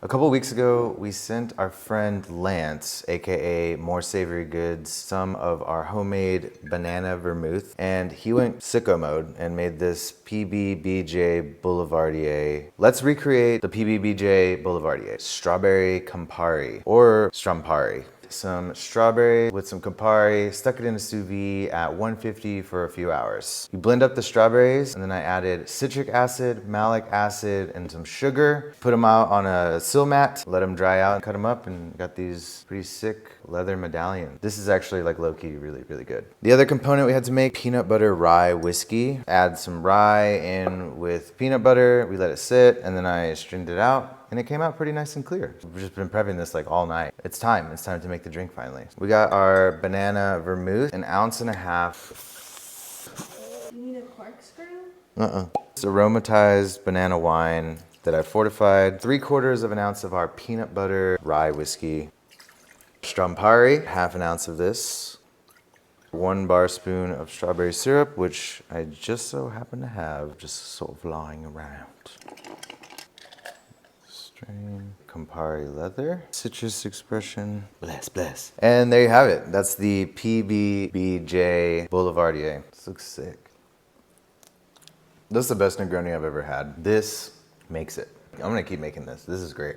A couple weeks ago, we sent our friend Lance, aka More Savory Goods, some of our homemade banana vermouth, and he went sicko mode and made this PBBJ Boulevardier. Let's recreate the PBBJ Boulevardier. Strawberry Campari, or Strampari. Some strawberry with some Campari, stuck it in a sous vide at 150 for a few hours. You blend up the strawberries, and then I added citric acid, malic acid, and some sugar. Put them out on a sill mat, let them dry out, cut them up, and got these pretty sick leather medallions. This is actually like low-key really, really good. The other component we had to make, peanut butter rye whiskey. Add some rye in with peanut butter, we let it sit, and then I strained it out. And it came out pretty nice and clear. We've just been prepping this like all night. It's time to make the drink finally. We got our banana vermouth, 1.5 ounces. You need a corkscrew? It's aromatized banana wine that I fortified. 3/4 ounce of our peanut butter rye whiskey. Strampari, 1/2 ounce of this. 1 bar spoon of strawberry syrup, which I just so happen to have just sort of lying around. Campari leather, citrus expression, bless. And there you have it. That's the PBBJ Boulevardier. This looks sick. This is the best Negroni I've ever had. This makes it. I'm gonna keep making this. This is great.